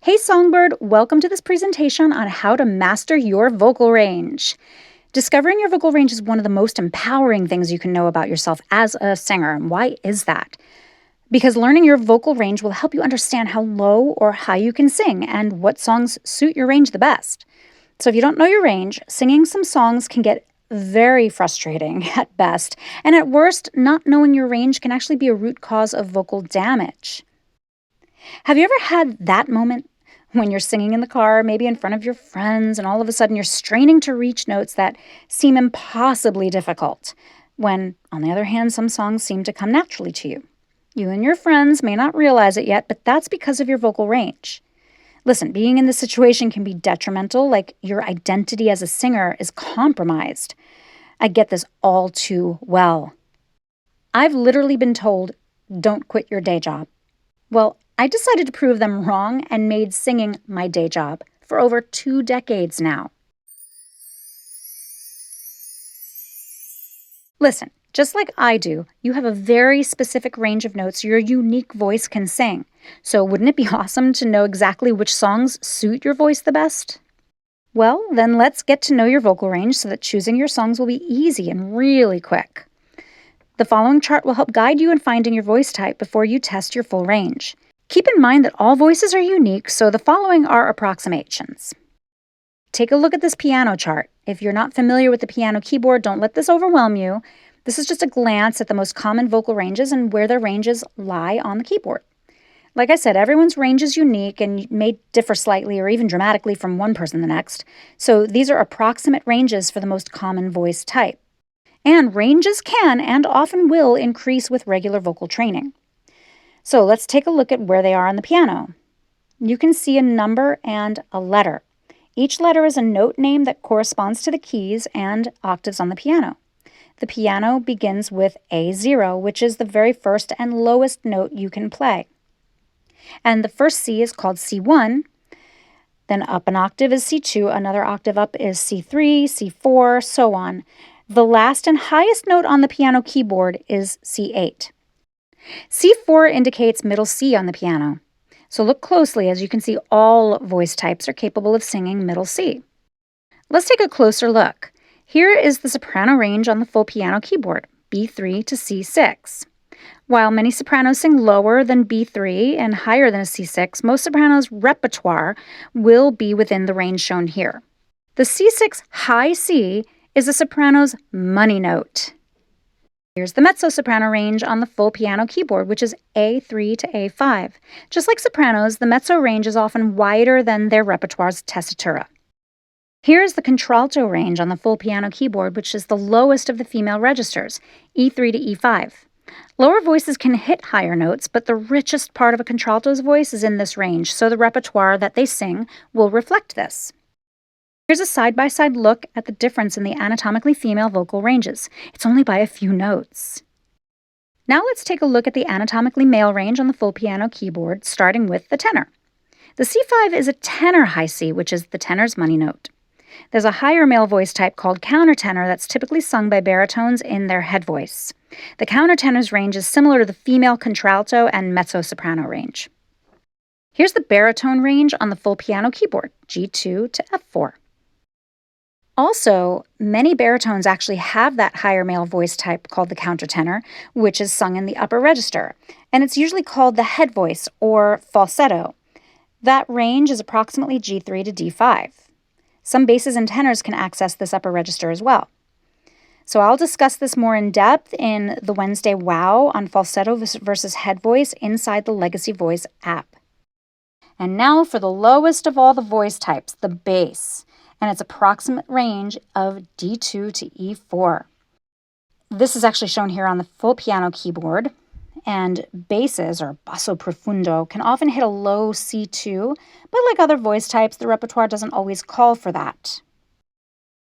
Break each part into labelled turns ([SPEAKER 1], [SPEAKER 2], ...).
[SPEAKER 1] Hey Songbird, welcome to this presentation on how to master your vocal range. Discovering your vocal range is one of the most empowering things you can know about yourself as a singer. And why is that? Because learning your vocal range will help you understand how low or high you can sing and what songs suit your range the best. So if you don't know your range, singing some songs can get very frustrating at best, and at worst, not knowing your range can actually be a root cause of vocal damage. Have you ever had that moment when you're singing in the car, maybe in front of your friends, and all of a sudden you're straining to reach notes that seem impossibly difficult, when, on the other hand, some songs seem to come naturally to you? You and your friends may not realize it yet, but that's because of your vocal range. Listen, being in this situation can be detrimental, like your identity as a singer is compromised. I get this all too well. I've literally been told, don't quit your day job. Well, I decided to prove them wrong and made singing my day job for over 2 decades now. Listen, just like I do, you have a very specific range of notes your unique voice can sing. So wouldn't it be awesome to know exactly which songs suit your voice the best? Well, then let's get to know your vocal range so that choosing your songs will be easy and really quick. The following chart will help guide you in finding your voice type before you test your full range. Keep in mind that all voices are unique, so the following are approximations. Take a look at this piano chart. If you're not familiar with the piano keyboard, don't let this overwhelm you. This is just a glance at the most common vocal ranges and where their ranges lie on the keyboard. Like I said, everyone's range is unique and may differ slightly or even dramatically from one person to the next, so these are approximate ranges for the most common voice type. And ranges can and often will increase with regular vocal training. So let's take a look at where they are on the piano. You can see a number and a letter. Each letter is a note name that corresponds to the keys and octaves on the piano. The piano begins with A0, which is the very first and lowest note you can play. And the first C is called C1. Then up an octave is C2, another octave up is C3, C4, so on. The last and highest note on the piano keyboard is C8. C4 indicates middle C on the piano. So look closely, as you can see all voice types are capable of singing middle C. Let's take a closer look. Here is the soprano range on the full piano keyboard, B3 to C6. While many sopranos sing lower than B3 and higher than a C6, most sopranos' repertoire will be within the range shown here. The C6 high C is a soprano's money note. Here's the mezzo-soprano range on the full piano keyboard, which is A3 to A5. Just like sopranos, the mezzo range is often wider than their repertoire's tessitura. Here's the contralto range on the full piano keyboard, which is the lowest of the female registers, E3 to E5. Lower voices can hit higher notes, but the richest part of a contralto's voice is in this range, so the repertoire that they sing will reflect this. Here's a side-by-side look at the difference in the anatomically female vocal ranges. It's only by a few notes. Now let's take a look at the anatomically male range on the full piano keyboard, starting with the tenor. The C5 is a tenor high C, which is the tenor's money note. There's a higher male voice type called countertenor that's typically sung by baritones in their head voice. The countertenor's range is similar to the female contralto and mezzo-soprano range. Here's the baritone range on the full piano keyboard, G2 to F4. Also, many baritones actually have that higher male voice type called the countertenor, which is sung in the upper register, and it's usually called the head voice or falsetto. That range is approximately G3 to D5. Some basses and tenors can access this upper register as well. So I'll discuss this more in depth in the Wednesday Wow on falsetto versus head voice inside the Legacy Voice app. And now for the lowest of all the voice types, the bass, and its approximate range of D2 to E4. This is actually shown here on the full piano keyboard, and basses, or basso profundo, can often hit a low C2, but like other voice types, the repertoire doesn't always call for that.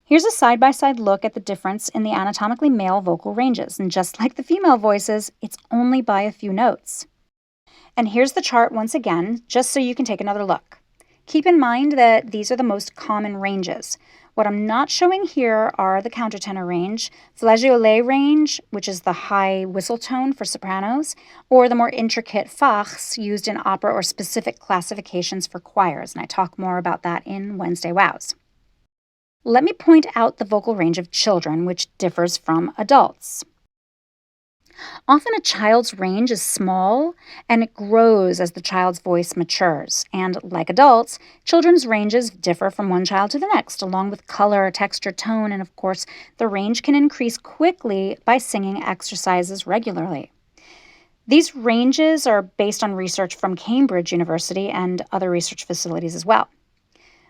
[SPEAKER 1] Here's a side-by-side look at the difference in the anatomically male vocal ranges, and just like the female voices, it's only by a few notes. And here's the chart once again, just so you can take another look. Keep in mind that these are the most common ranges. What I'm not showing here are the countertenor range, flageolet range, which is the high whistle tone for sopranos, or the more intricate fachs used in opera or specific classifications for choirs, and I talk more about that in Wednesday Wows. Let me point out the vocal range of children, which differs from adults. Often a child's range is small and it grows as the child's voice matures. And like adults, children's ranges differ from one child to the next, along with color, texture, tone, and of course, the range can increase quickly by singing exercises regularly. These ranges are based on research from Cambridge University and other research facilities as well.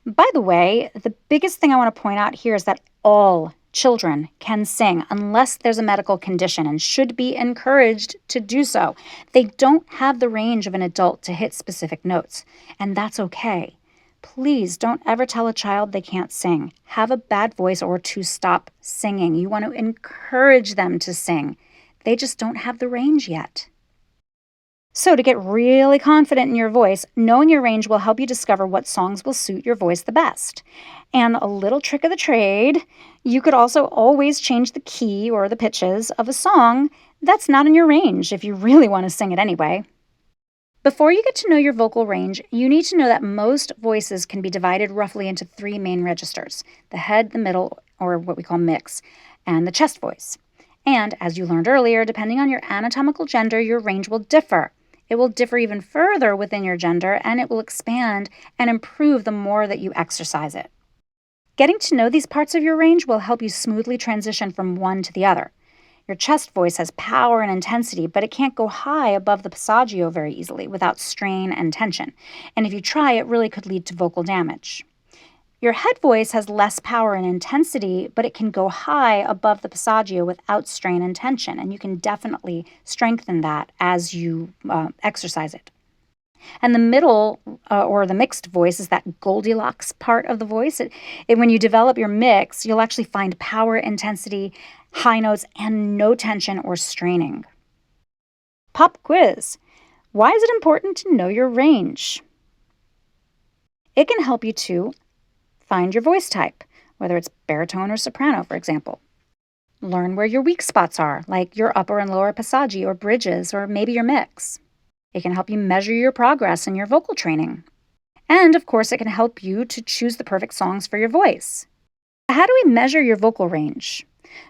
[SPEAKER 1] By the way, the biggest thing I want to point out here is that all children can sing unless there's a medical condition and should be encouraged to do so. They don't have the range of an adult to hit specific notes, and that's okay. Please don't ever tell a child they can't sing, have a bad voice, or to stop singing. You want to encourage them to sing. They just don't have the range yet. So to get really confident in your voice, knowing your range will help you discover what songs will suit your voice the best. And a little trick of the trade, you could also always change the key or the pitches of a song that's not in your range if you really want to sing it anyway. Before you get to know your vocal range, you need to know that most voices can be divided roughly into 3 main registers: the head, the middle, or what we call mix, and the chest voice. And as you learned earlier, depending on your anatomical gender, your range will differ. It will differ even further within your gender, and it will expand and improve the more that you exercise it. Getting to know these parts of your range will help you smoothly transition from one to the other. Your chest voice has power and intensity, but it can't go high above the passaggio very easily without strain and tension. And if you try, it really could lead to vocal damage. Your head voice has less power and intensity, but it can go high above the passaggio without strain and tension, and you can definitely strengthen that as you exercise it. And the middle, or the mixed voice, is that Goldilocks part of the voice. When you develop your mix, you'll actually find power, intensity, high notes, and no tension or straining. Pop quiz. Why is it important to know your range? It can help you to find your voice type, whether it's baritone or soprano, for example. Learn where your weak spots are, like your upper and lower passaggi or bridges, or maybe your mix. It can help you measure your progress in your vocal training. And, of course, it can help you to choose the perfect songs for your voice. How do we measure your vocal range?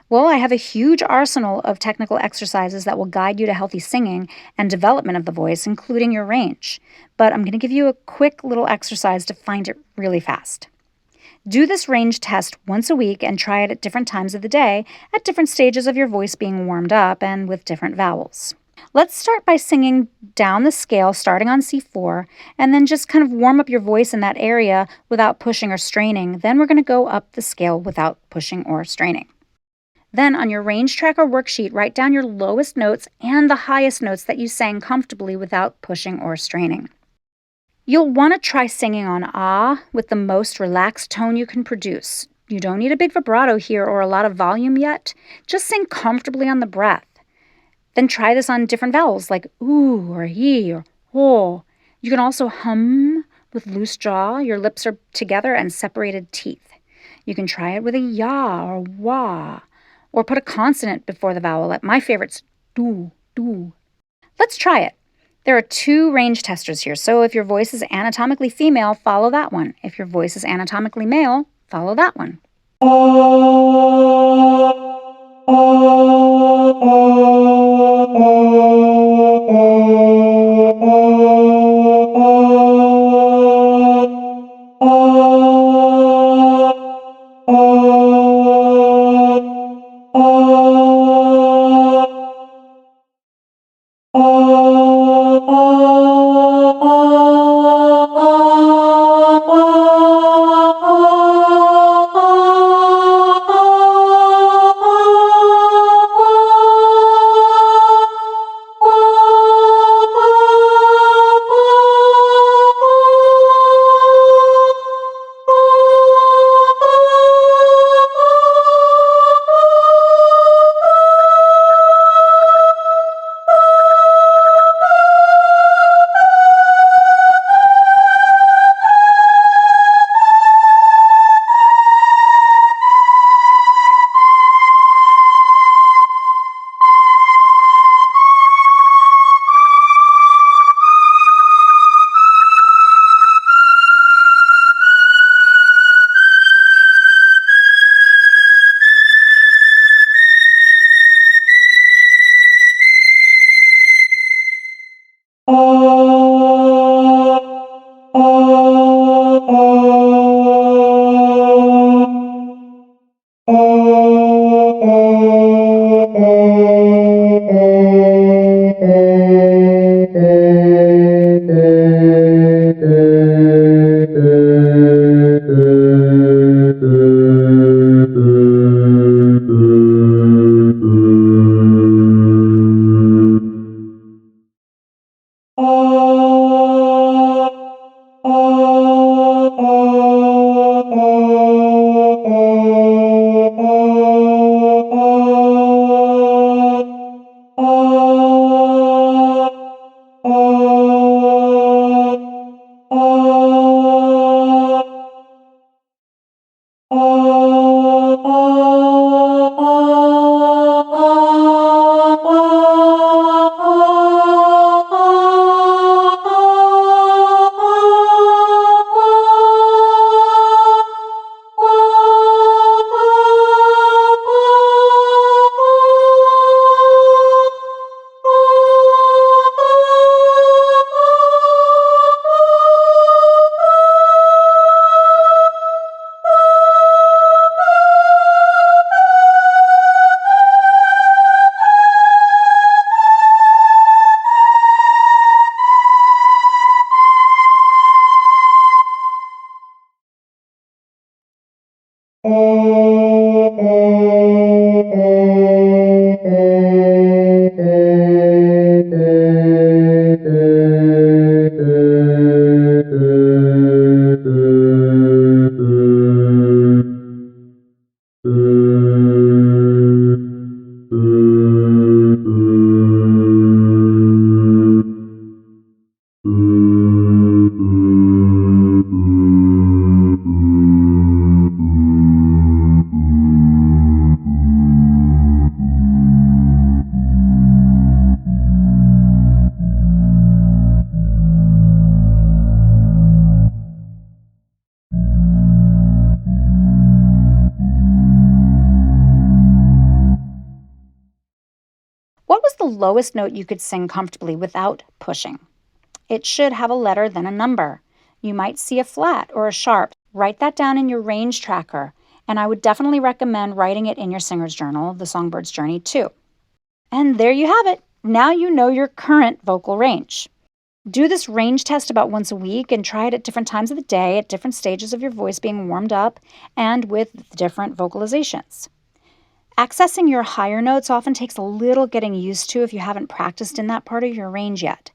[SPEAKER 1] Well, I have a huge arsenal of technical exercises that will guide you to healthy singing and development of the voice, including your range. But I'm going to give you a quick little exercise to find it really fast. Do this range test once a week and try it at different times of the day, at different stages of your voice being warmed up and with different vowels. Let's start by singing down the scale, starting on C4, and then just kind of warm up your voice in that area without pushing or straining. Then we're going to go up the scale without pushing or straining. Then on your range tracker worksheet, write down your lowest notes and the highest notes that you sang comfortably without pushing or straining. You'll want to try singing on ah with the most relaxed tone you can produce. You don't need a big vibrato here or a lot of volume yet. Just sing comfortably on the breath. Then try this on different vowels like ooh or he or ho. You can also hum with loose jaw. Your lips are together and separated teeth. You can try it with a ya or wah, or put a consonant before the vowel. My favorite's do, do. Let's try it. There are 2 range testers here, so if your voice is anatomically female, follow that one. If your voice is anatomically male, follow that one. What was the lowest note you could sing comfortably without pushing? It should have a letter, then a number. You might see a flat or a sharp. Write that down in your range tracker, and I would definitely recommend writing it in your singer's journal, the Songbird's Journey, too. And there you have it. Now you know your current vocal range. Do this range test about once a week and try it at different times of the day, at different stages of your voice being warmed up, and with different vocalizations. Accessing your higher notes often takes a little getting used to if you haven't practiced in that part of your range yet.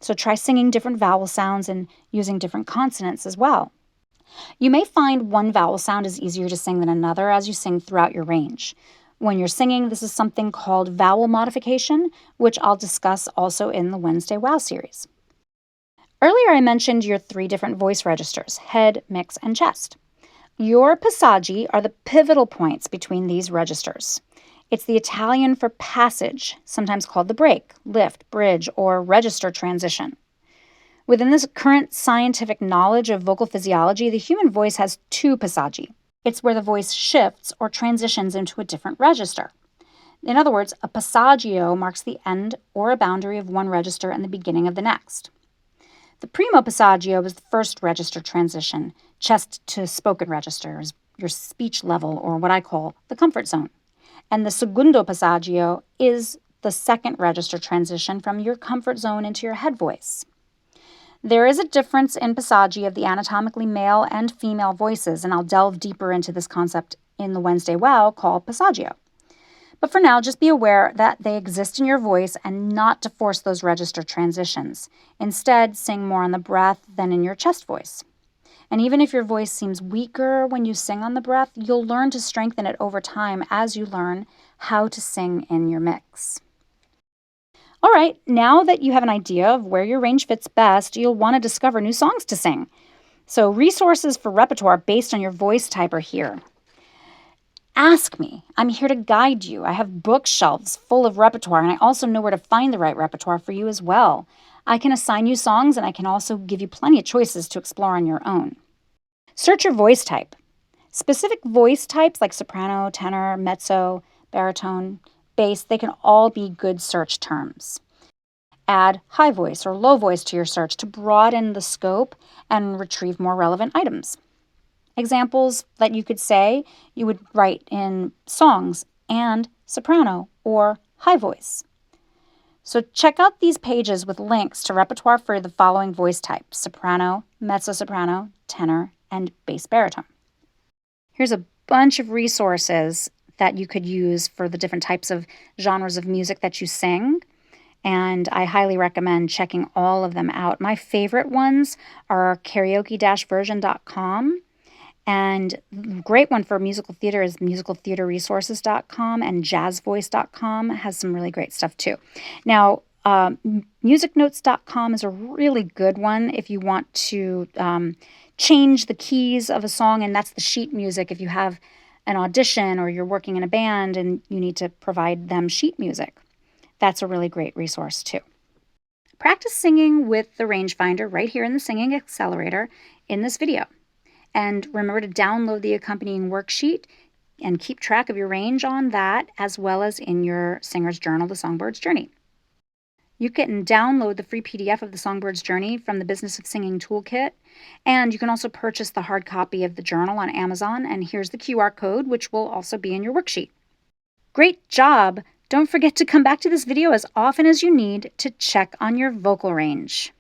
[SPEAKER 1] So try singing different vowel sounds and using different consonants as well. You may find one vowel sound is easier to sing than another as you sing throughout your range. When you're singing, this is something called vowel modification, which I'll discuss also in the Wednesday Wow series. Earlier I mentioned your 3 different voice registers, head, mix, and chest. Your passaggi are the pivotal points between these registers. It's the Italian for passage, sometimes called the break, lift, bridge, or register transition. Within this current scientific knowledge of vocal physiology, the human voice has 2 passaggi. It's where the voice shifts or transitions into a different register. In other words, a passaggio marks the end or a boundary of one register and the beginning of the next. The primo passaggio is the first register transition, chest to spoken registers, your speech level, or what I call the comfort zone. And the segundo passaggio is the second register transition from your comfort zone into your head voice. There is a difference in passaggi of the anatomically male and female voices, and I'll delve deeper into this concept in the Wednesday Wow called passaggio. But for now, just be aware that they exist in your voice and not to force those register transitions. Instead, sing more on the breath than in your chest voice. And even if your voice seems weaker when you sing on the breath, you'll learn to strengthen it over time as you learn how to sing in your mix. All right, now that you have an idea of where your range fits best, you'll want to discover new songs to sing. So resources for repertoire based on your voice type are here. Ask me. I'm here to guide you. I have bookshelves full of repertoire, and I also know where to find the right repertoire for you as well. I can assign you songs, and I can also give you plenty of choices to explore on your own. Search your voice type. Specific voice types like soprano, tenor, mezzo, baritone, bass, they can all be good search terms. Add high voice or low voice to your search to broaden the scope and retrieve more relevant items. Examples that you could say you would write in songs and soprano or high voice. So check out these pages with links to repertoire for the following voice types: soprano, mezzo-soprano, tenor, and bass baritone. Here's a bunch of resources that you could use for the different types of genres of music that you sing, and I highly recommend checking all of them out. My favorite ones are karaoke-version.com, and the great one for musical theater is musicaltheaterresources.com, and jazzvoice.com has some really great stuff too. Now, musicnotes.com is a really good one if you want to change the keys of a song, and that's the sheet music if you have an audition or you're working in a band and you need to provide them sheet music. That's a really great resource too. Practice singing with the rangefinder right here in the Singing Accelerator in this video. And remember to download the accompanying worksheet and keep track of your range on that, as well as in your singer's journal, The Songbird's Journey. You can download the free PDF of The Songbird's Journey from the Business of Singing Toolkit, and you can also purchase the hard copy of the journal on Amazon, and here's the QR code, which will also be in your worksheet. Great job! Don't forget to come back to this video as often as you need to check on your vocal range.